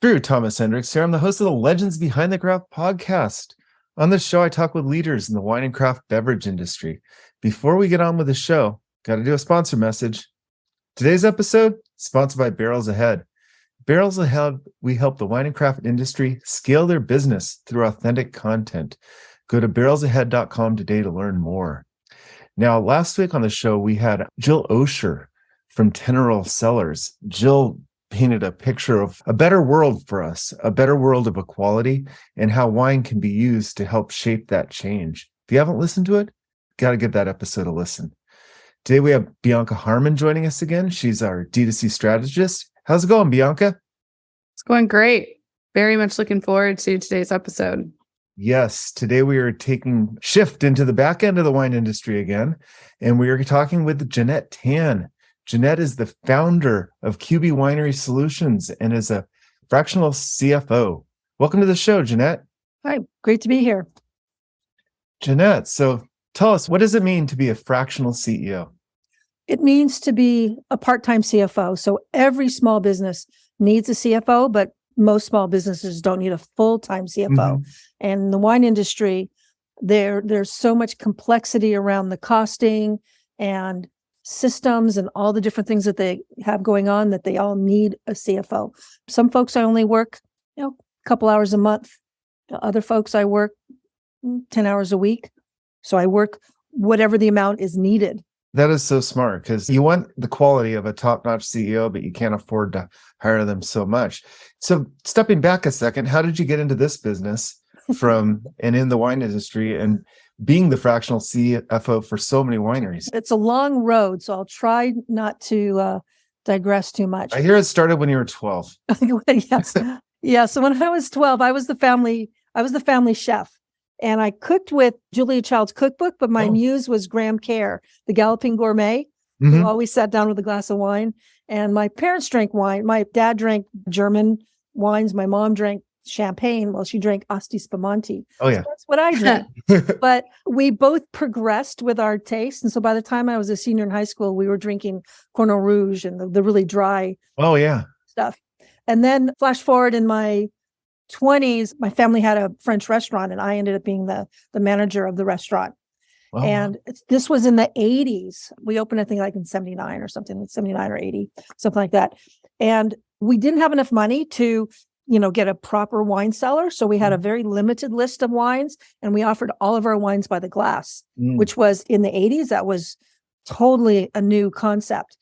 Drew Thomas Hendricks here. I'm the host of the Legends Behind the Craft podcast. On this show, I talk with leaders in the wine and craft beverage industry. Before we get on with the show, got to do a sponsor message. Today's episode, sponsored by Barrels Ahead. Barrels Ahead, we help the wine and craft industry scale their business through authentic content. Go to barrelsahead.com today to learn more. Now, last week on the show, we had Jill Osher from Teneral Cellars. Jill painted a picture of a better world for us, a better world of equality, and how wine can be used to help shape that change. If you haven't listened to it, got to give that episode a listen. Today we have Bianca Harmon joining us again. She's our D2C strategist. How's it going, Bianca? It's going great. Very much looking forward to today's episode. Yes, today we are taking shift into the back end of the wine industry again, and we are talking with Jeanette Tan. Jeanette is the founder of QB Winery Solutions and is a fractional CFO. Welcome to the show, Jeanette. Hi, great to be here. Jeanette, so tell us, what does it mean to be a fractional CEO? It means to be a part-time CFO. So every small business needs a CFO, but most small businesses don't need a full-time CFO. Mm-hmm. And in the wine industry, there's so much complexity around the costing and systems and all the different things that they have going on that they all need a CFO. Some folks I only work, a couple hours a month. Other folks I work 10 hours a week. So I work whatever the amount is needed. That is so smart because you want the quality of a top-notch CEO, but you can't afford to hire them so much. So stepping back a second, how did you get into this business and in the wine industry and being the fractional CFO for so many wineries? It's a long road, so I'll try not to digress too much. I hear it started when you were 12. Yes. Yeah. So when I was 12, I was the family chef. And I cooked with Julia Child's cookbook, but my muse was Graham Kerr, the Galloping Gourmet, who always sat down with a glass of wine. And my parents drank wine. My dad drank German wines. My mom drank champagne while she drank Asti Spumante. Oh, yeah. So that's what I drank. But we both progressed with our taste. And so by the time I was a senior in high school, we were drinking Cornell Rouge and the really dry stuff. And then flash forward in my 20s, my family had a French restaurant and I ended up being the manager of the restaurant. Wow. And this was in the 80s. We opened, I think, like in 79 or something, 79 or 80, something like that. And we didn't have enough money to get a proper wine cellar. So we had a very limited list of wines and we offered all of our wines by the glass, which was in the 80s. That was totally a new concept.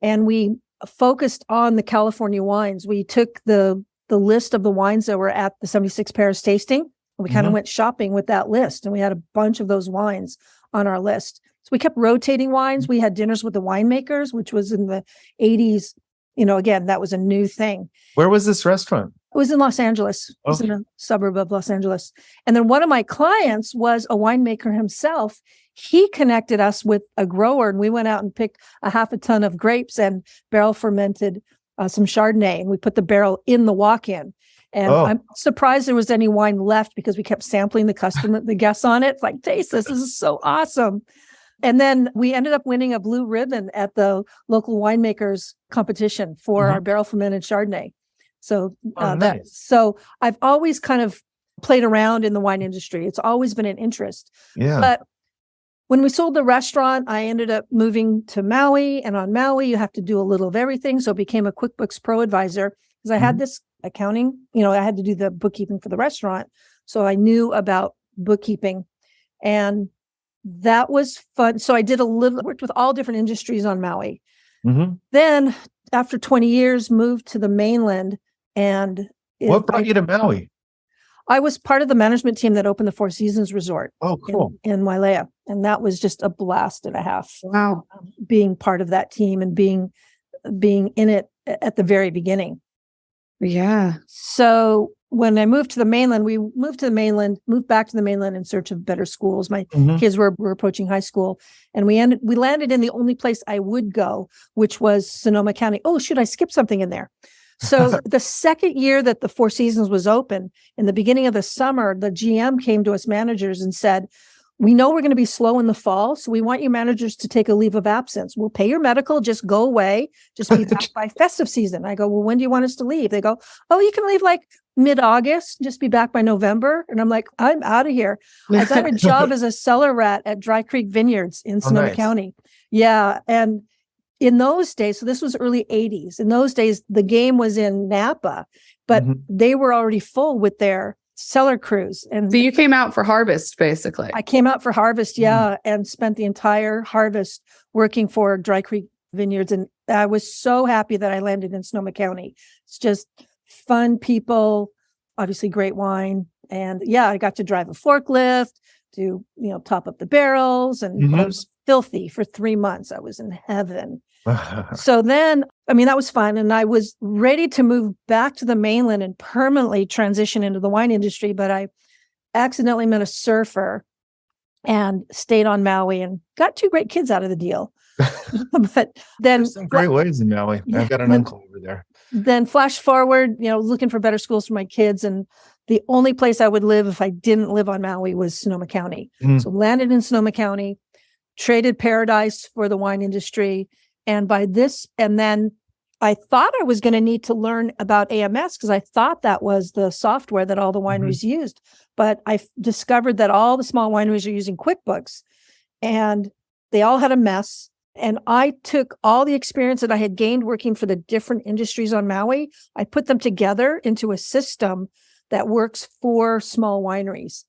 And we focused on the California wines. We took the list of the wines that were at the 76 Paris tasting. And we kind of went shopping with that list. And we had a bunch of those wines on our list. So we kept rotating wines. We had dinners with the winemakers, which was in the 80s. Again, that was a new thing. Where was this restaurant? It was in Los Angeles. It was in a suburb of Los Angeles. And then one of my clients was a winemaker himself. He connected us with a grower and we went out and picked a half a ton of grapes and barrel fermented some Chardonnay. And we put the barrel in the walk-in. And I'm surprised there was any wine left because we kept sampling the guests on it. It's like, taste this. This is so awesome. And then we ended up winning a blue ribbon at the local winemakers competition for our barrel fermented Chardonnay. So nice. So I've always kind of played around in the wine industry. It's always been an interest. Yeah. But when we sold the restaurant, I ended up moving to Maui. And on Maui, you have to do a little of everything. So it became a QuickBooks ProAdvisor because I had this accounting. I had to do the bookkeeping for the restaurant. So I knew about bookkeeping. And that was fun. So I worked with all different industries on Maui. Then after 20 years, moved to the mainland. And what brought you to Maui? I was part of the management team that opened the Four Seasons Resort. Oh, cool. In Wailea. And that was just a blast and a half. Wow. Being part of that team and being in it at the very beginning. Yeah. So when I moved to the mainland, moved back to the mainland in search of better schools. My kids were approaching high school, and we landed in the only place I would go, which was Sonoma County. Oh, shoot, I skipped something in there. So the second year that the Four Seasons was open, in the beginning of the summer, the GM came to us managers and said, we know we're going to be slow in the fall, so we want you managers to take a leave of absence. We'll pay your medical, just go away, just be back by festive season. I go, well, when do you want us to leave? They go, oh, you can leave like mid-August, just be back by November. And I'm like, I'm out of here. I got a job as a cellar rat at Dry Creek Vineyards in Sonoma County. Yeah. And in those days, so this was early 80s. In those days, the game was in Napa, but they were already full with their cellar crews. And so you came out for harvest, basically. I came out for harvest, and spent the entire harvest working for Dry Creek Vineyards. And I was so happy that I landed in Sonoma County. It's just fun people, obviously great wine. And I got to drive a forklift to, top up the barrels. And I was filthy for 3 months. I was in heaven. So then, that was fun. And I was ready to move back to the mainland and permanently transition into the wine industry. But I accidentally met a surfer and stayed on Maui and got 2 great kids out of the deal. But then there's some great ways in Maui. I've got an uncle over there. Then flash forward, looking for better schools for my kids. And the only place I would live if I didn't live on Maui was Sonoma County. So landed in Sonoma County, traded paradise for the wine industry. And then I thought I was going to need to learn about AMS because I thought that was the software that all the wineries used. But I discovered that all the small wineries are using QuickBooks and they all had a mess. And I took all the experience that I had gained working for the different industries on Maui. I put them together into a system that works for small wineries.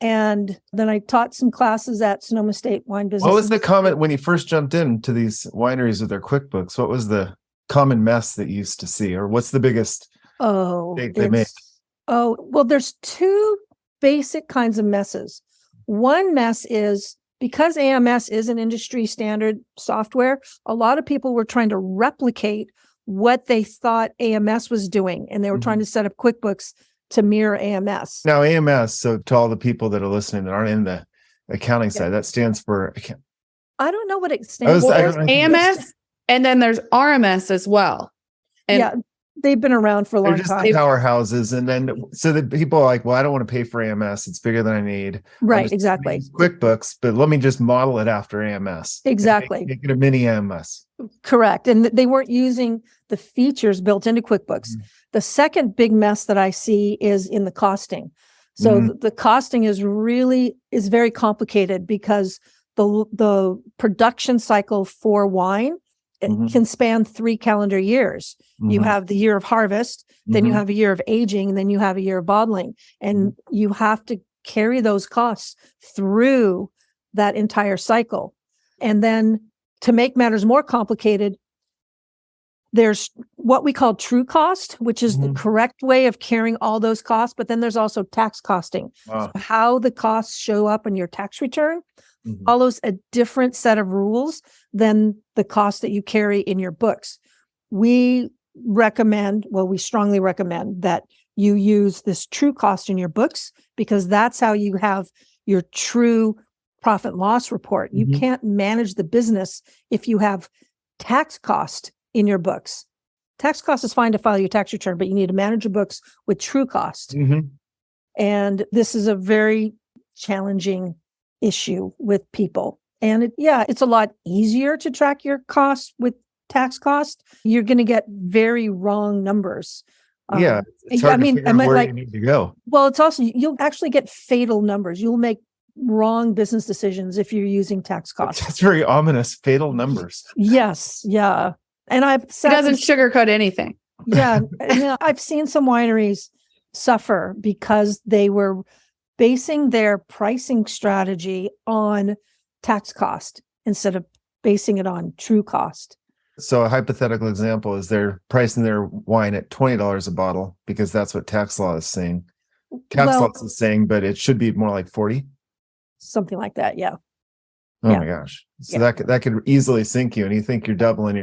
And then I taught some classes at Sonoma State Wine Business. What was the comment when you first jumped into these wineries with their QuickBooks? What was the common mess that you used to see? Or what's the biggest mistake they make? Oh, well, there's 2 basic kinds of messes. One mess is because AMS is an industry standard software, a lot of people were trying to replicate what they thought AMS was doing. And they were trying to set up QuickBooks to mirror AMS. Now, AMS, so to all the people that are listening that aren't in the accounting side, that stands for... I don't know what it stands for. AMS, and then there's RMS as well. And they've been around for a long time. They're just powerhouses. And then, so that people are like, well, I don't want to pay for AMS. It's bigger than I need. Right, exactly. QuickBooks, but let me just model it after AMS. Exactly. Make it a mini AMS. Correct. And they weren't using the features built into QuickBooks. The second big mess that I see is in the costing. So the costing is very complicated because the production cycle for wine can span 3 calendar years. You have the year of harvest, then you have a year of aging, and then you have a year of bottling. And you have to carry those costs through that entire cycle. And then to make matters more complicated, there's what we call true cost, which is the correct way of carrying all those costs. But then there's also tax costing. So how the costs show up in your tax return follows a different set of rules than the cost that you carry in your books. We strongly recommend that you use this true cost in your books because that's how you have your true profit and loss report. You can't manage the business if you have tax cost in your books. Tax cost is fine to file your tax return, but you need to manage your books with true cost. And this is a very challenging issue with people. And it's a lot easier to track your costs with tax cost. You're going to get very wrong numbers. It's hard to figure out where you need to go. Well, it's also, you'll actually get fatal numbers. You'll make wrong business decisions if you're using tax costs. That's very ominous. Fatal numbers. Yes. Yeah. And it doesn't sugarcoat anything. Yeah. I've seen some wineries suffer because they were basing their pricing strategy on tax cost instead of basing it on true cost. So a hypothetical example is they're pricing their wine at $20 a bottle because that's what tax law is saying. Tax law is saying, but it should be more like 40. Something like that. Yeah. Oh my gosh. So that could easily sink you, and you think you're doubling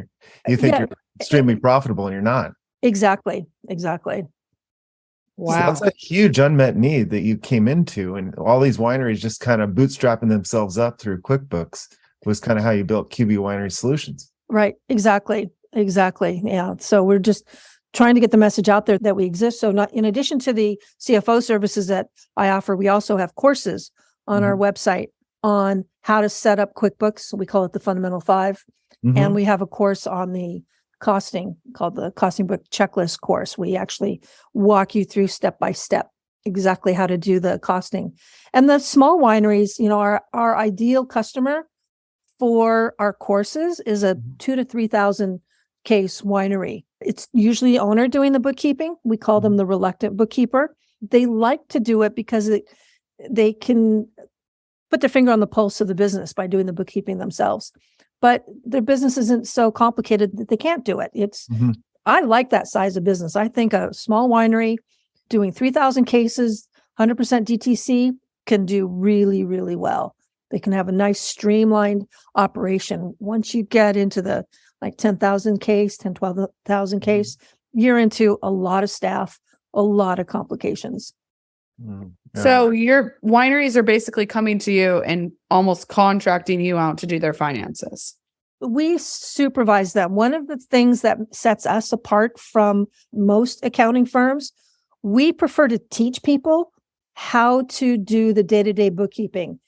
you're extremely profitable, and you're not. Exactly. Wow. So that's a huge unmet need that you came into, and all these wineries just kind of bootstrapping themselves up through QuickBooks was kind of how you built QB Winery Solutions. Right. Exactly. Yeah. So we're just trying to get the message out there that we exist. So not in addition to the CFO services that I offer, we also have courses on our website on how to set up QuickBooks. We call it the Fundamental 5. And we have a course on the costing called the Costing Book Checklist course. We actually walk you through step by step exactly how to do the costing. And the small wineries, our ideal customer for our courses is a 2,000 to 3,000 case winery. It's usually the owner doing the bookkeeping. We call them the reluctant bookkeeper. They like to do it because they can put their finger on the pulse of the business by doing the bookkeeping themselves. But their business isn't so complicated that they can't do it. I like that size of business. I think a small winery doing 3,000 cases, 100% DTC can do really, really well. They can have a nice streamlined operation. Once you get into the 10,000 case, 10, 12,000 case, you're into a lot of staff, a lot of complications. So your wineries are basically coming to you and almost contracting you out to do their finances. We supervise them. One of the things that sets us apart from most accounting firms, we prefer to teach people how to do the day-to-day bookkeeping.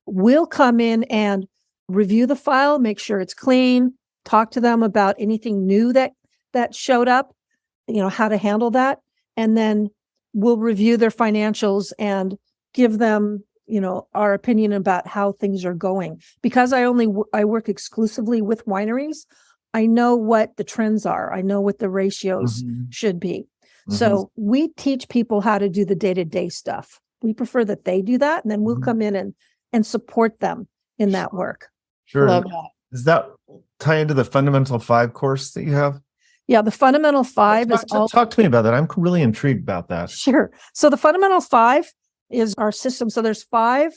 We'll come in and review the file, make sure it's clean, talk to them about anything new that showed up, how to handle that. And then we'll review their financials and give them, our opinion about how things are going. Because I work exclusively with wineries, I know what the trends are. I know what the ratios should be. So we teach people how to do the day-to-day stuff. We prefer that they do that, and then we'll come in and support them in that work. Sure. Love that. Does that tie into the Fundamental 5 course that you have? Yeah, the Fundamental 5 Talk to me about that. I'm really intrigued about that. Sure. So the Fundamental 5 is our system. So there's 5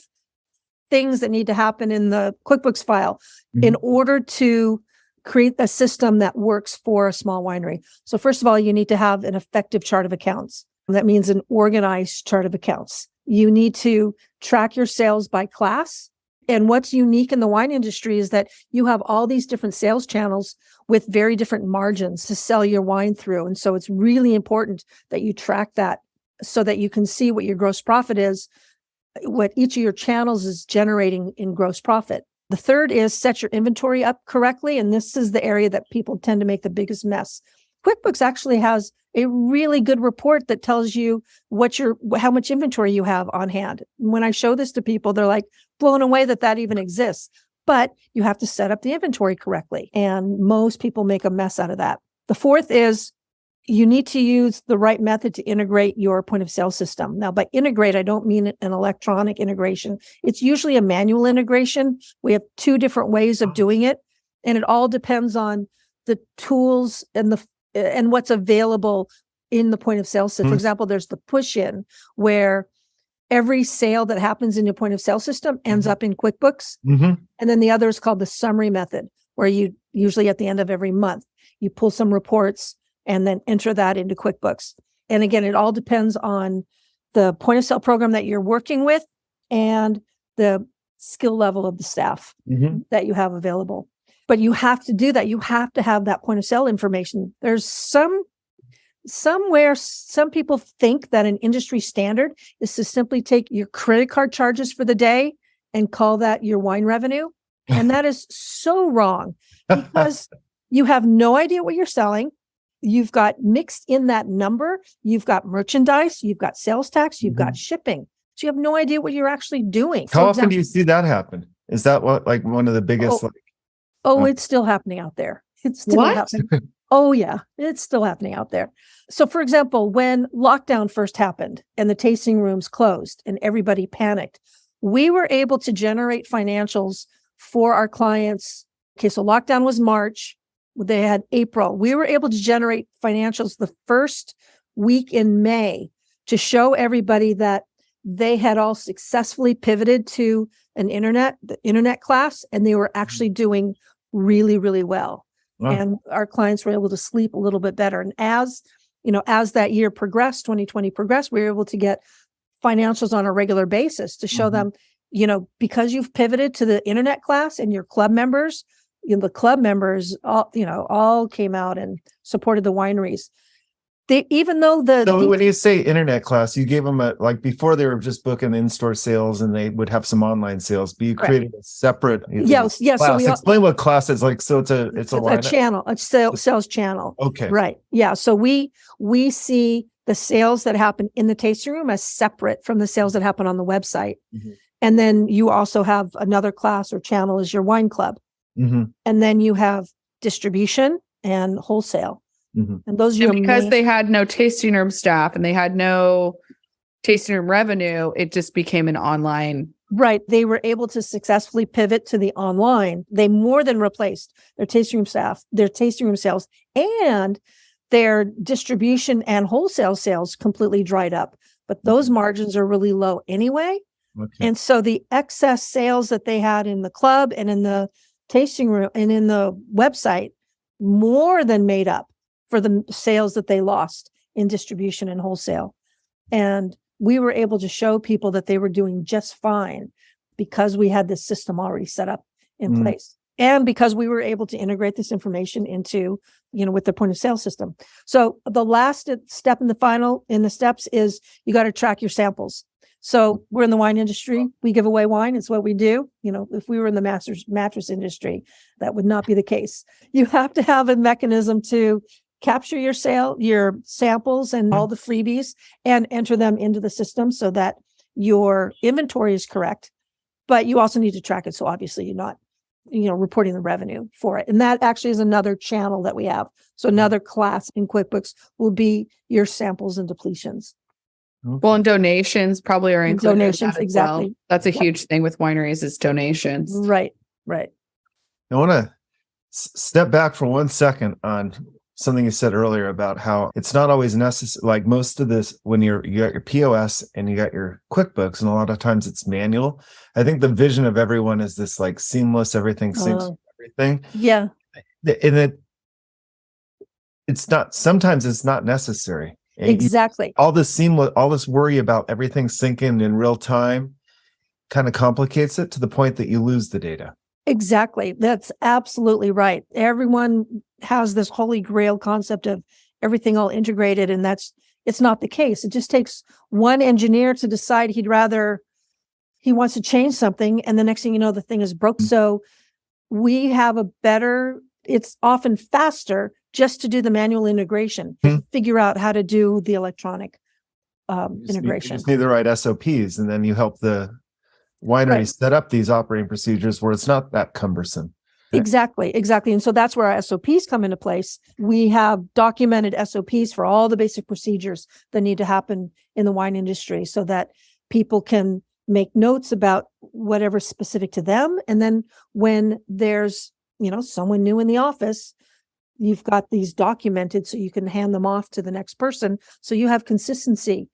things that need to happen in the QuickBooks file in order to create a system that works for a small winery. So first of all, you need to have an effective chart of accounts. That means an organized chart of accounts. You need to track your sales by class. And what's unique in the wine industry is that you have all these different sales channels with very different margins to sell your wine through. And so it's really important that you track that so that you can see what your gross profit is, what each of your channels is generating in gross profit. The third is set your inventory up correctly. And this is the area that people tend to make the biggest mess. QuickBooks actually has a really good report that tells you how much inventory you have on hand. When I show this to people, they're like blown away that even exists. But you have to set up the inventory correctly. And most people make a mess out of that. The fourth is you need to use the right method to integrate your point of sale system. Now, by integrate, I don't mean an electronic integration. It's usually a manual integration. We have 2 different ways of doing it. And it all depends on the tools and what's available in the point of sale system. For example, there's the push in where every sale that happens in your point of sale system ends up in QuickBooks. And then the other is called the summary method, where you usually at the end of every month, you pull some reports and then enter that into QuickBooks. And again, it all depends on the point of sale program that you're working with and the skill level of the staff that you have available. But you have to do that. You have to have that point of sale information. There's somewhere some people think that an industry standard is to simply take your credit card charges for the day and call that your wine revenue. And that is so wrong because you have no idea what you're selling. You've got mixed in that number. You've got merchandise, you've got sales tax, you've got shipping. So you have no idea what you're actually doing. How often do you see that happen? Is that one of the biggest? It's still happening out there. It's still happening. Oh, yeah, it's still happening out there. So, for example, when lockdown first happened and the tasting rooms closed and everybody panicked, we were able to generate financials for our clients. Okay, so lockdown was March. They had April. We were able to generate financials the first week in May to show everybody that they had all successfully pivoted to the internet class, and they were actually doing really, really well. Wow. And our clients were able to sleep a little bit better. And as that year progressed, 2020 progressed, we were able to get financials on a regular basis to show them, because you've pivoted to the internet class and your club members, the club members all came out and supported the wineries. Even though So when you say internet class, you gave them like before they were just booking in-store sales and they would have some online sales, but you created a separate yes. class. So explain what class is like. So it's a channel, a sales channel. Okay. Right. Yeah. So we see the sales that happen in the tasting room as separate from the sales that happen on the website. Mm-hmm. And then you also have another class or channel is your wine club. Mm-hmm. And then you have distribution and wholesale. Mm-hmm. And those are because they had no tasting room staff and they had no tasting room revenue, it just became an online. Right. They were able to successfully pivot to the online. They more than replaced their tasting room staff, their tasting room sales, and their distribution and wholesale sales completely dried up. But those margins are really low anyway. Okay. And so the excess sales that they had in the club and in the tasting room and in the website more than made up for the sales that they lost in distribution and wholesale. And we were able to show people that they were doing just fine because we had this system already set up in place. And because we were able to integrate this information into, with the point of sale system. So the last step in the steps is you got to track your samples. So we're in the wine industry. We give away wine. It's what we do. If we were in the mattress industry, that would not be the case. You have to have a mechanism to capture your samples and all the freebies and enter them into the system so that your inventory is correct, but you also need to track it. So obviously you're not, reporting the revenue for it. And that actually is another channel that we have. So another class in QuickBooks will be your samples and depletions. Well, and donations probably are included. Donations, exactly. Well. That's a huge thing with wineries is donations. Right. I want to step back for 1 second on something you said earlier about how it's not always necessary. Like most of this, when you got your POS and you got your QuickBooks, and a lot of times it's manual. I think the vision of everyone is this like seamless, everything syncs with everything. Yeah. And sometimes it's not necessary. And exactly. All this worry about everything syncing in real time kind of complicates it to the point that you lose the data. Exactly. That's absolutely right. Everyone has this holy grail concept of everything all integrated, and it's not the case. It just takes one engineer to decide he wants to change something, and the next thing you know, the thing is broke. So we have it's often faster just to do the manual integration, figure out how to do the electronic integration. You just need the right SOPs, and then you help the wineries set up these operating procedures where it's not that cumbersome. Exactly. And so that's where our SOPs come into place. We have documented SOPs for all the basic procedures that need to happen in the wine industry so that people can make notes about whatever's specific to them. And then when there's, someone new in the office, you've got these documented so you can hand them off to the next person. So you have consistency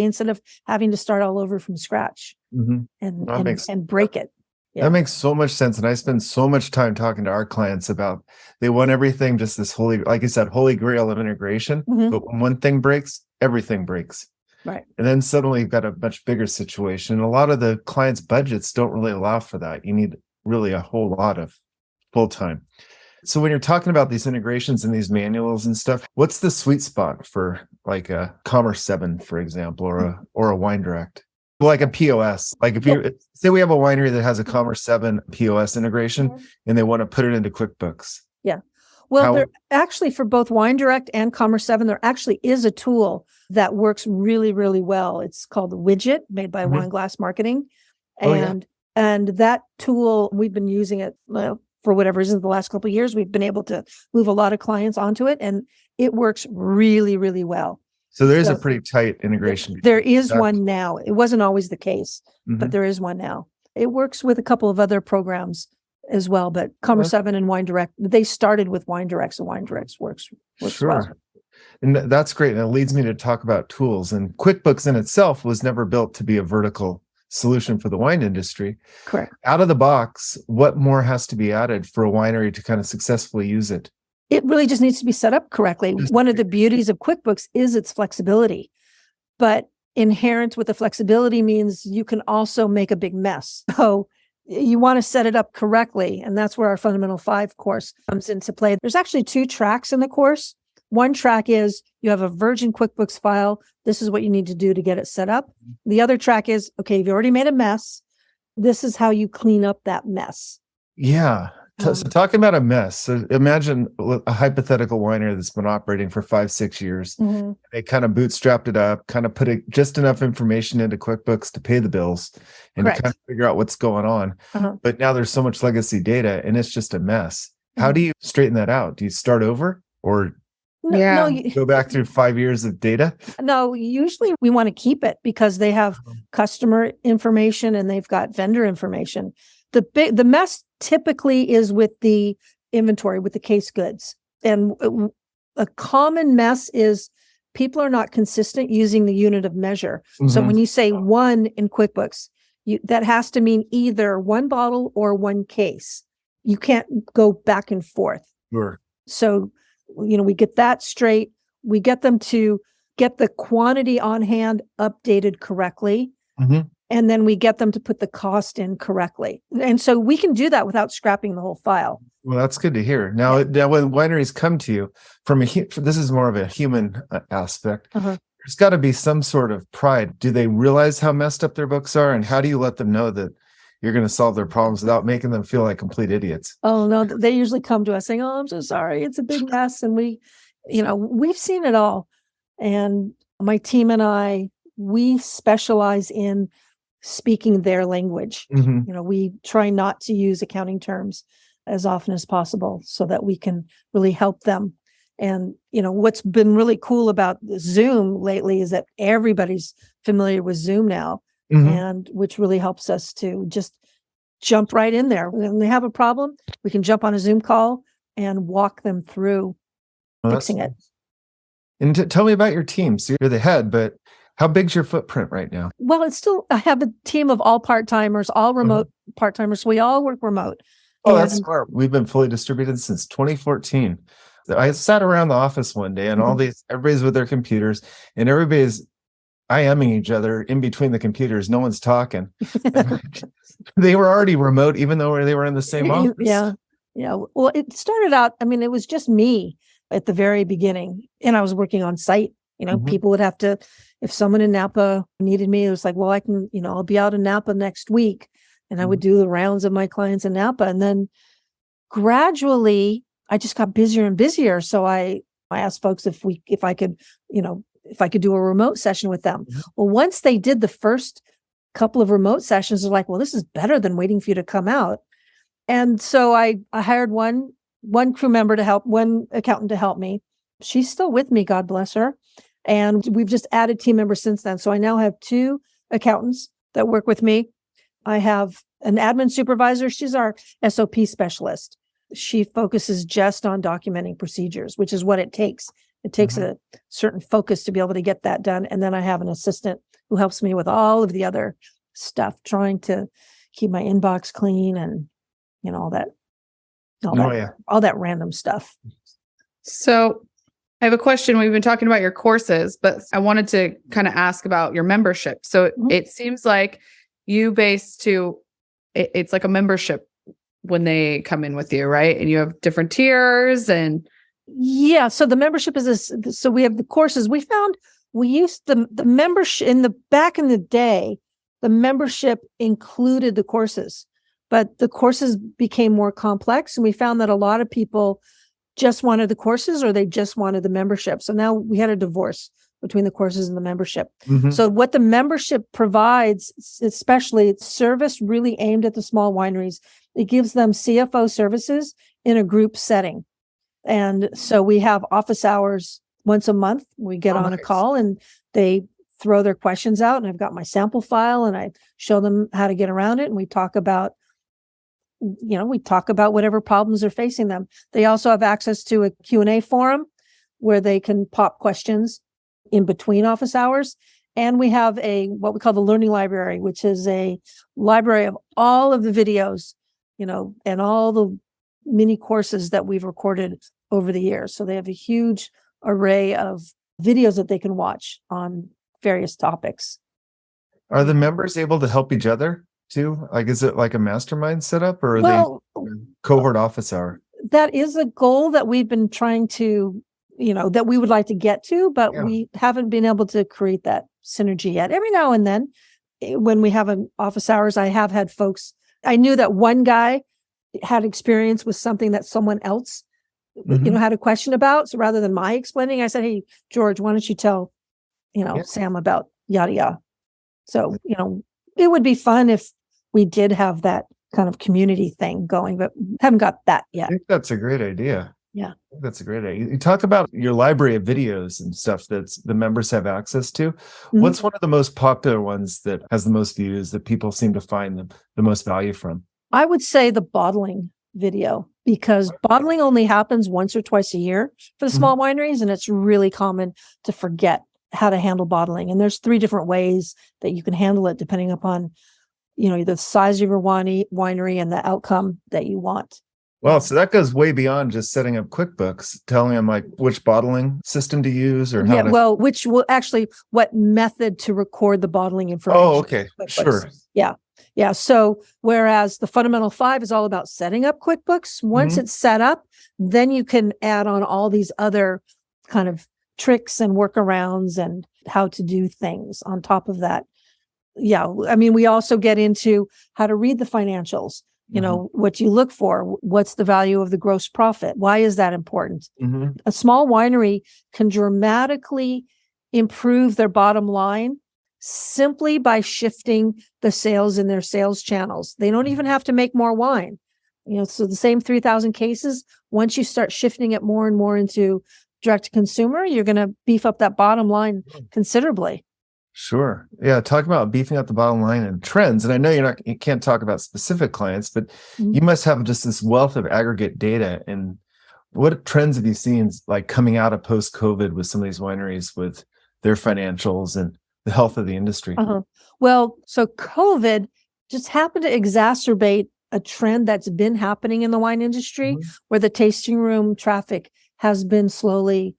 instead of having to start all over from scratch and break it. Yeah. That makes so much sense. And I spend so much time talking to our clients about, they want everything, just this like you said, holy grail of integration. But when one thing breaks, everything breaks. Right. And then suddenly you've got a much bigger situation. And a lot of the clients' budgets don't really allow for that. You need really a whole lot of full time. So when you're talking about these integrations and these manuals and stuff, what's the sweet spot for like a Commerce 7, for example, or a Wine Direct? Like a POS. Like if you say we have a winery that has a Commerce 7 POS integration and they want to put it into QuickBooks. Yeah. Well, there actually, for both Wine Direct and Commerce 7, there actually is a tool that works really, really well. It's called the Widget, made by Wine Glass Marketing. And that tool, we've been using it for whatever reason the last couple of years. We've been able to move a lot of clients onto it, and it works really, really well. So there is a pretty tight integration. There is one now. It wasn't always the case, but there is one now. It works with a couple of other programs as well, but Commerce 7 and Wine Direct, they started with Wine Direct, so Wine Direct works well. And that's great. And it leads me to talk about tools. And QuickBooks in itself was never built to be a vertical solution for the wine industry. Correct. Out of the box, what more has to be added for a winery to kind of successfully use it? It really just needs to be set up correctly. One of the beauties of QuickBooks is its flexibility, but inherent with the flexibility means you can also make a big mess. So you want to set it up correctly. And that's where our Fundamental 5 course comes into play. There's actually 2 tracks in the course. one track is you have a virgin QuickBooks file. This is what you need to do to get it set up. The other track is, okay, you've already made a mess. This is how you clean up that mess. Yeah. So talking about a mess, so imagine a hypothetical winery that's been operating for 5-6 years. They kind of bootstrapped it up, kind of put just enough information into QuickBooks to pay the bills and to kind of figure out what's going on. But now there's so much legacy data and it's just a mess. How do you straighten that out? Do you start over or go back through 5 years of data? No, usually we want to keep it because they have customer information and they've got vendor information. The mess typically is with the inventory, with the case goods. And a common mess is people are not consistent using the unit of measure. So when you say one in QuickBooks, that has to mean either one bottle or one case. You can't go back and forth. Sure. So, we get that straight. We get them to get the quantity on hand updated correctly. And then we get them to put the cost in correctly. And so we can do that without scrapping the whole file. Well, that's good to hear. Now when wineries come to you this is more of a human aspect. There's got to be some sort of pride. Do they realize how messed up their books are? And how do you let them know that you're going to solve their problems without making them feel like complete idiots? Oh, no, they usually come to us saying, oh, I'm so sorry. It's a big mess. And we've seen it all. And my team and I, we specialize in speaking their language. We try not to use accounting terms as often as possible so that we can really help them. And, what's been really cool about Zoom lately is that everybody's familiar with Zoom now, and which really helps us to just jump right in there. When they have a problem, we can jump on a Zoom call and walk them through fixing it. And tell me about your team. So you're the head, but how big's your footprint right now? Well, I have a team of all part-timers, all remote part-timers. We all work remote. Oh, that's smart. We've been fully distributed since 2014. I sat around the office one day and everybody's with their computers and everybody's IMing each other in between the computers. No one's talking. They were already remote, even though they were in the same office. Yeah. Well, it started out, it was just me at the very beginning and I was working on site. People would have to, if someone in Napa needed me, it was like, well, I can, I'll be out in Napa next week. And I would do the rounds of my clients in Napa. And then gradually I just got busier and busier. So I asked folks if I could do a remote session with them. Well, once they did the first couple of remote sessions, they're like, well, this is better than waiting for you to come out. And so I hired one crew member to help, one accountant to help me. She's still with me, God bless her. And we've just added team members since then. So I now have 2 accountants that work with me. I have an admin supervisor. She's our SOP specialist. She focuses just on documenting procedures, which is what it takes. It takes a certain focus to be able to get that done. And then I have an assistant who helps me with all of the other stuff, trying to keep my inbox clean and, all that random stuff. So I have a question. We've been talking about your courses, but I wanted to kind of ask about your membership. So it seems like you it's like a membership when they come in with you, right? And you have different tiers and. Yeah. So the membership is so we have the courses. We found we used the membership back in the day, the membership included the courses, but the courses became more complex. And we found that a lot of people just wanted the courses or they just wanted the membership. So now we had a divorce between the courses and the membership. So what the membership provides, especially it's service really aimed at the small wineries, it gives them CFO services in a group setting. And so we have office hours once a month. We get on a call and they throw their questions out and I've got my sample file and I show them how to get around it. And we talk about whatever problems are facing them. They also have access to a Q&A forum where they can pop questions in between office hours. And we have what we call the learning library, which is a library of all of the videos, and all the mini courses that we've recorded over the years. So they have a huge array of videos that they can watch on various topics. Are the members able to help each other too? Like, is it like a mastermind setup or are they cohort office hour? That is a goal that we've been trying to that we would like to get to, but Yeah. we haven't been able to create that synergy yet. Every now and then, when we have an office hours, I have had folks, I knew that one guy had experience with something that someone else, had a question about. So rather than my explaining, I said, hey, George, why don't you tell, Sam about yada yada. So, it would be fun if we did have that kind of community thing going, but haven't got that yet. I think that's a great idea. Yeah. I think that's a great idea. You talk about your library of videos and stuff that the members have access to. What's one of the most popular ones that has the most views that people seem to find the most value from? I would say the bottling video, because bottling only happens once or twice a year for the small wineries. And it's really common to forget how to handle bottling. And there's 3 different ways that you can handle it depending upon, the size of your winery and the outcome that you want. Well, so that goes way beyond just setting up QuickBooks, telling them like which bottling system to use or how to... which will actually, what method to record the bottling information. Oh, okay. Sure. Yeah. Yeah. So whereas the fundamental 5 is all about setting up QuickBooks, once it's set up, then you can add on all these other kind of tricks and workarounds and how to do things on top of that. Yeah. I mean, we also get into how to read the financials, what you look for, what's the value of the gross profit? Why is that important? A small winery can dramatically improve their bottom line simply by shifting the sales in their sales channels. They don't even have to make more wine. So the same 3,000 cases, once you start shifting it more and more into direct to consumer, you're going to beef up that bottom line considerably. Sure. Yeah. Talk about beefing up the bottom line and trends. And I know you can't talk about specific clients, but you must have just this wealth of aggregate data. And what trends have you seen like coming out of post-COVID with some of these wineries with their financials and the health of the industry? Well, so COVID just happened to exacerbate a trend that's been happening in the wine industry where the tasting room traffic has been slowly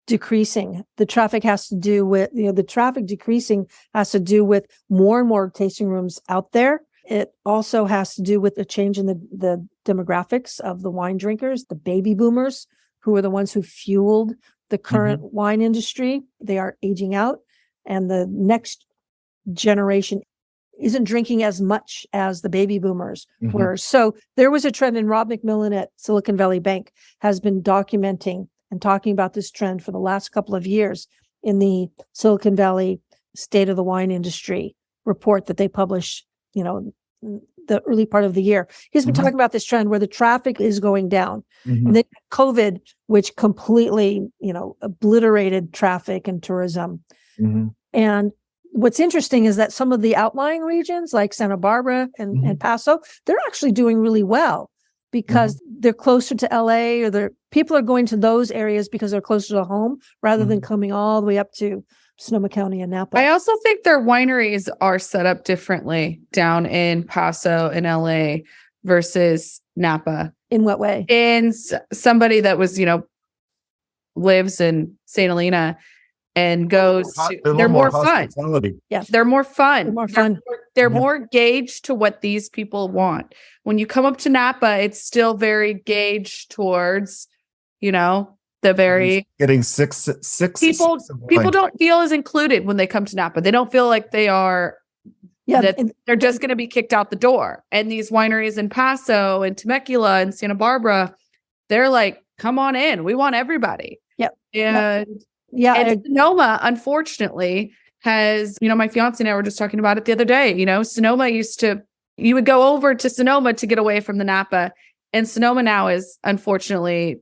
decreasing. The traffic has to do with, the traffic decreasing has to do with more and more tasting rooms out there. It also has to do with a change in the demographics of the wine drinkers, the baby boomers, who are the ones who fueled the current wine industry. They are aging out, and the next generation isn't drinking as much as the baby boomers were. So there was a trend, and Rob McMillan at Silicon Valley Bank has been documenting and talking about this trend for the last couple of years in the Silicon Valley State of the Wine Industry report that they publish, the early part of the year. He's been talking about this trend where the traffic is going down. And then COVID, which completely, obliterated traffic and tourism. And what's interesting is that some of the outlying regions like Santa Barbara and Paso, they're actually doing really well because they're closer to LA, or people are going to those areas because they're closer to home rather than coming all the way up to Sonoma County and Napa. I also think their wineries are set up differently down in Paso and LA versus Napa. In what way? And somebody that was, lives in St. Helena and goes they're more fun. Yeah. They're more fun. They're more fun. They're more gauged to what these people want. When you come up to Napa, it's still very gauged towards, the very getting six people don't feel as included when they come to Napa. They don't feel like they are that they're just going to be kicked out the door. And these wineries in Paso and Temecula and Santa Barbara, they're like, come on in. We want everybody. Yep. And Sonoma, unfortunately, has, my fiance and I were just talking about it the other day. Sonoma you would go over to Sonoma to get away from the Napa. And Sonoma now is unfortunately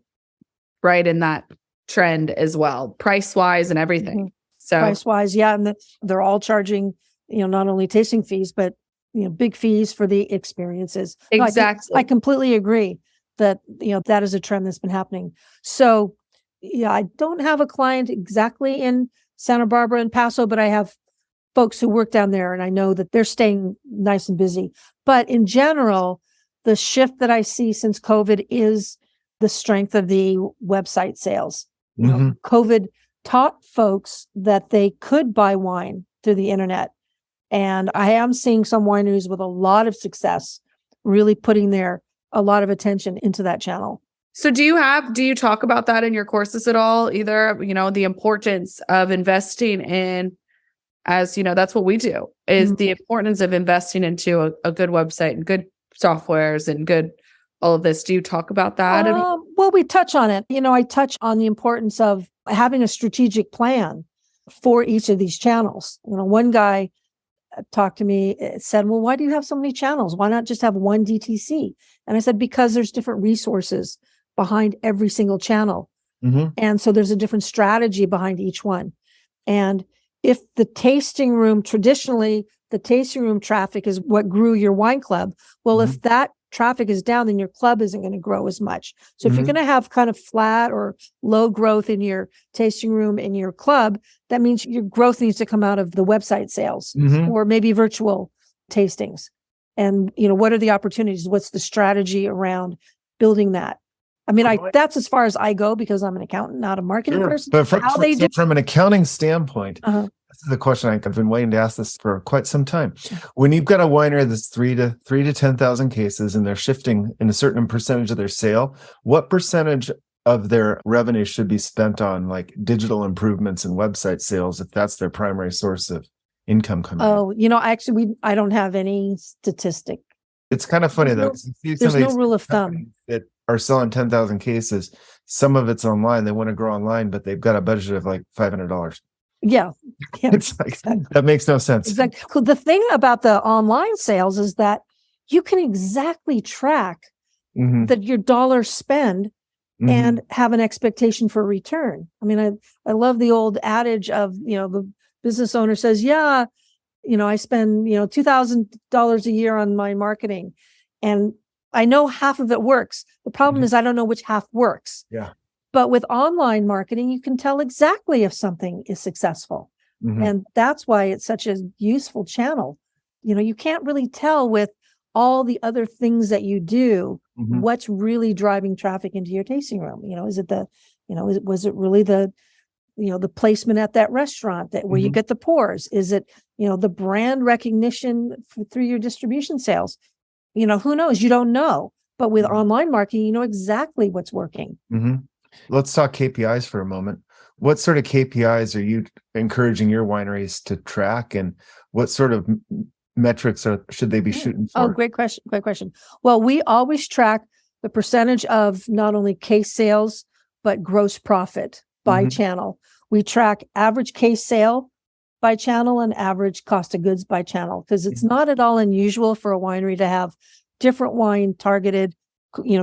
right in that trend as well, price-wise and everything. So price-wise, yeah. And they're all charging, not only tasting fees, but, big fees for the experiences. Exactly. I completely agree that, that is a trend that's been happening. So, yeah, I don't have a client exactly in Santa Barbara and Paso, but I have folks who work down there, and I know that they're staying nice and busy. But in general, the shift that I see since COVID is the strength of the website sales. COVID taught folks that they could buy wine through the internet. And I am seeing some wineries with a lot of success, really putting a lot of attention into that channel. So do you talk about that in your courses at all? Either, the importance of investing in, as that's what we do, is the importance of investing into a good website and good softwares and good all of this. Do you talk about that? Well, we touch on it. I touch on the importance of having a strategic plan for each of these channels. One guy talked to me, said, well, why do you have so many channels? Why not just have one DTC? And I said, because there's different resources behind every single channel. And so there's a different strategy behind each one. And if the tasting room, traditionally, the tasting room traffic is what grew your wine club. Well, if that traffic is down, then your club isn't going to grow as much. So if you're going to have kind of flat or low growth in your tasting room in your club, that means your growth needs to come out of the website sales or maybe virtual tastings. And, what are the opportunities? What's the strategy around building that? I mean, that's as far as I go because I'm an accountant, not a marketing person. But from an accounting standpoint, this is the question I've been waiting to ask this for quite some time. When you've got a winery that's 3 to 10,000 cases and they're shifting in a certain percentage of their sale, what percentage of their revenue should be spent on like digital improvements and website sales if that's their primary source of income coming in? Actually, I don't have any statistic. It's kind of funny though. There's no rule of thumb. That are selling 10,000 cases. Some of it's online. They want to grow online, but they've got a budget of like $500. Yeah. It's like, that makes no sense. Exactly. So the thing about the online sales is that you can exactly track that your dollar spend and have an expectation for return. I mean, I love the old adage of, the business owner says, I spend, $2,000 a year on my marketing and I know half of it works. The problem is I don't know which half works. Yeah. But with online marketing, you can tell exactly if something is successful. And that's why it's such a useful channel. You can't really tell with all the other things that you do, what's really driving traffic into your tasting room. Is it was it really the placement at that restaurant where you get the pours? Is it, the brand recognition through your distribution sales? Who knows? You don't know. But with online marketing, you know exactly what's working. Let's talk KPIs for a moment. What sort of KPIs are you encouraging your wineries to track, and what sort of metrics should they be shooting for? Oh, great question. Great question. Well, we always track the percentage of not only case sales, but gross profit by channel. We track average case sale by channel and average cost of goods by channel, because it's not at all unusual for a winery to have different wine targeted,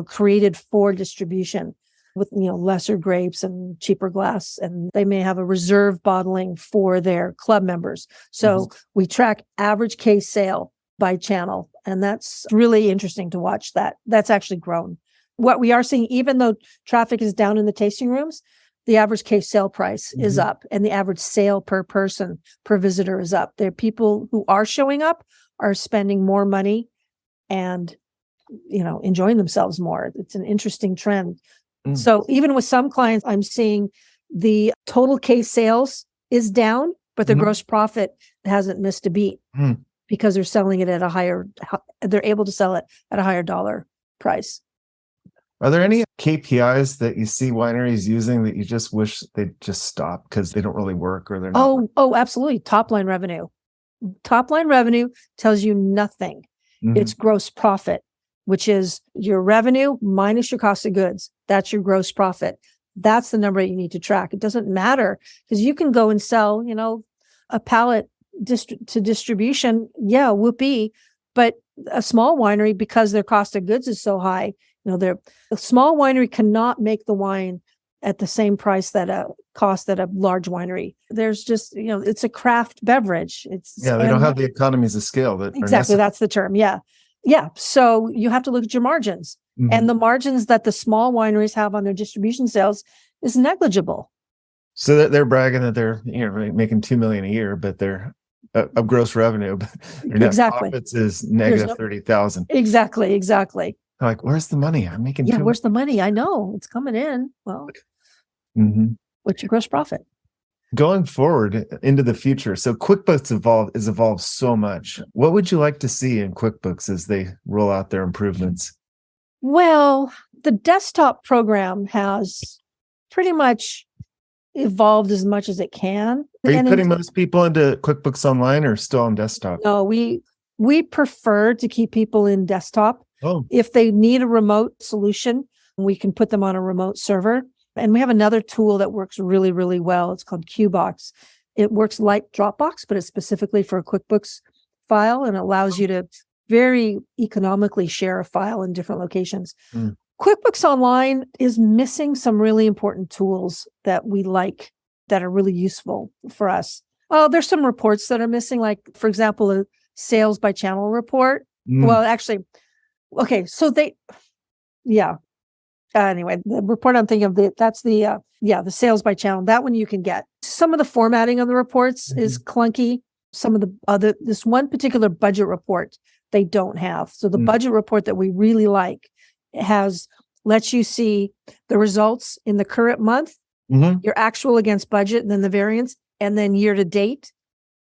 created for distribution with, lesser grapes and cheaper glass. And they may have a reserve bottling for their club members. So we track average case sale by channel. And that's really interesting to watch that. That's actually grown. What we are seeing, even though traffic is down in the tasting rooms, the average case sale price is up and the average sale per person, per visitor is up. There are people who are showing up, are spending more money and, enjoying themselves more. It's an interesting trend. So even with some clients, I'm seeing the total case sales is down, but the gross profit hasn't missed a beat because they're selling it at they're able to sell it at a higher dollar price. Are there any KPIs that you see wineries using that you just wish they'd just stop because they don't really work or they're not? Oh, absolutely. Top line revenue. Top line revenue tells you nothing. It's gross profit, which is your revenue minus your cost of goods. That's your gross profit. That's the number you need to track. It doesn't matter because you can go and sell, a pallet to distribution. Yeah, whoopee. But a small winery, because their cost of goods is so high, a small winery cannot make the wine at the same price that a large winery. There's just, it's a craft beverage. They don't have the economies of scale exactly. That's the term. Yeah. Yeah. So you have to look at your margins, and the margins that the small wineries have on their distribution sales is negligible. So that they're bragging that they're making $2 million a year, but they're of gross revenue, but their net profits is negative 30,000. Exactly. Like, where's the money? I'm making. Yeah, where's the money? I know it's coming in. Well, what's your gross profit? Going forward into the future, so QuickBooks has evolved so much. What would you like to see in QuickBooks as they roll out their improvements? Well, the desktop program has pretty much evolved as much as it can. Are you putting most people into QuickBooks Online or still on desktop? No, we prefer to keep people in desktop. Oh. If they need a remote solution, we can put them on a remote server. And we have another tool that works really, really well. It's called QBox. It works like Dropbox, but it's specifically for a QuickBooks file and allows you to very economically share a file in different locations. QuickBooks Online is missing some really important tools that we like that are really useful for us. Oh, there's some reports that are missing, like, for example, a sales by channel report. Well, actually, okay, so anyway, the report I'm thinking of, that's the sales by channel. That one you can get. Some of the formatting on the reports is clunky. Some of the this one particular budget report they don't have. So the budget report that we really like lets you see the results in the current month, your actual against budget, and then the variance, and then year to date.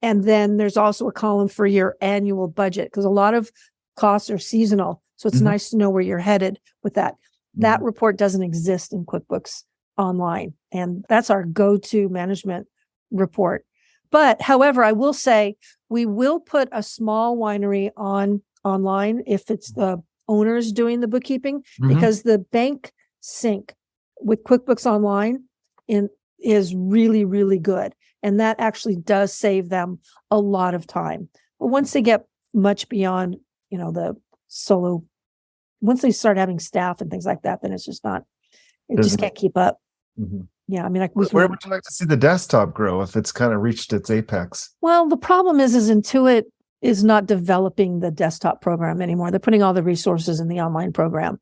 And then there's also a column for your annual budget, because a lot of costs are seasonal. So it's nice to know where you're headed with that. That report doesn't exist in QuickBooks Online. And that's our go-to management report. But however, I will say we will put a small winery online if it's the owners doing the bookkeeping, because the bank sync with QuickBooks Online is really, really good. And that actually does save them a lot of time. But once they get much beyond, the solo, once they start having staff and things like that, then it's just not, just can't keep up. Yeah. I mean, where would you like to see the desktop grow if it's kind of reached its apex? Well, the problem is Intuit is not developing the desktop program anymore. They're putting all the resources in the online program.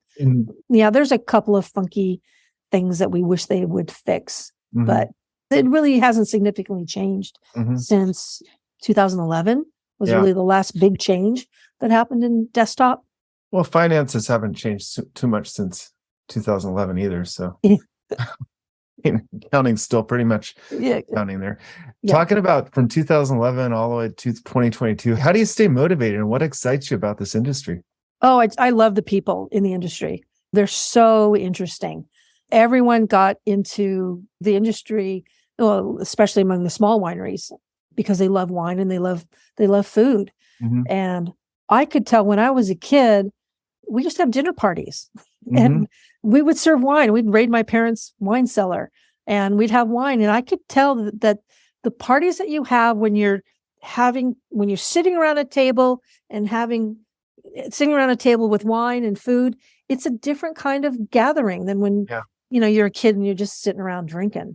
Yeah, there's a couple of funky things that we wish they would fix, but it really hasn't significantly changed since 2011 was really the last big change that happened in desktop. Well, finances haven't changed too much since 2011 either. So accounting's still pretty much accounting there. Talking about from 2011 all the way to 2022, how do you stay motivated and what excites you about this industry? Oh, I love the people in the industry. They're so interesting. Everyone got into the industry, well, especially among the small wineries, because they love wine and they love food. And I could tell when I was a kid, we used to have dinner parties and we would serve wine. We'd raid my parents' wine cellar and we'd have wine. And I could tell that the parties that you have when you're sitting around a table and sitting around a table with wine and food, it's a different kind of gathering than when, you're a kid and you're just sitting around drinking.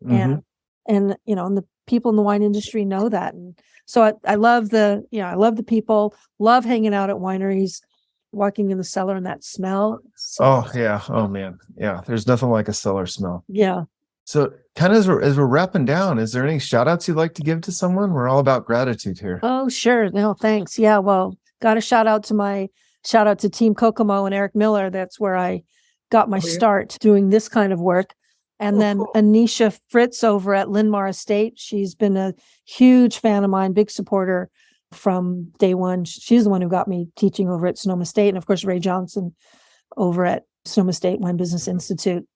And the people in the wine industry know that. And so I love the people, love hanging out at wineries, walking in the cellar and that smell. Oh man. Yeah. There's nothing like a cellar smell. Yeah. So kind of as we're wrapping down, is there any shout outs you'd like to give to someone? We're all about gratitude here. Oh, sure. No, thanks. Yeah. Well, got a shout out to Team Kokomo and Eric Miller. That's where I got my start doing this kind of work. And then Anisha Fritz over at Linmar Estate. She's been a huge fan of mine, big supporter from day one. She's the one who got me teaching over at Sonoma State. And of course, Ray Johnson over at Sonoma State Wine Business Institute.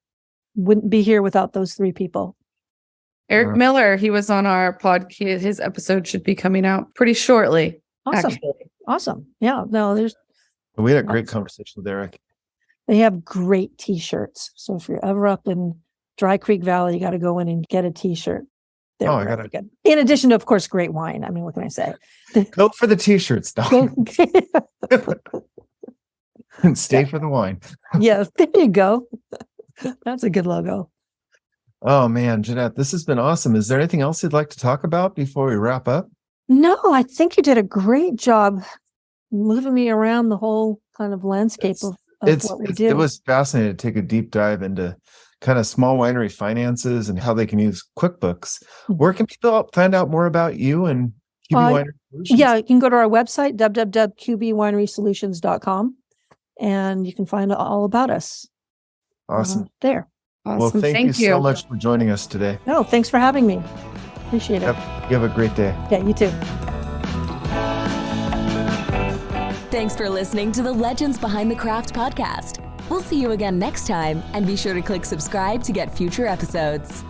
Wouldn't be here without those three people. Eric Miller, he was on our podcast. His episode should be coming out pretty shortly. Awesome. Actually. Awesome. Yeah. No, we had a great conversation with Eric. They have great t-shirts. So if you're ever up in Dry Creek Valley, you got to go in and get a t-shirt. They're really good. In addition to, of course, great wine. I mean, what can I say? Go for the t-shirts, though. And stay for the wine. Yeah, there you go. That's a good logo. Oh, man, Jeanette, this has been awesome. Is there anything else you'd like to talk about before we wrap up? No, I think you did a great job moving me around the whole kind of landscape of what we do. It was fascinating to take a deep dive into kind of small winery finances and how they can use QuickBooks. Where can people find out more about you and QB Winery Solutions? Yeah, you can go to our website, www.qbwinerysolutions.com, and you can find all about us. Awesome. There. Awesome. Well, thank you so much for joining us today. No, thanks for having me. Appreciate it. You have a great day. Yeah, you too. Thanks for listening to the Legends Behind the Craft podcast. We'll see you again next time, and be sure to click subscribe to get future episodes.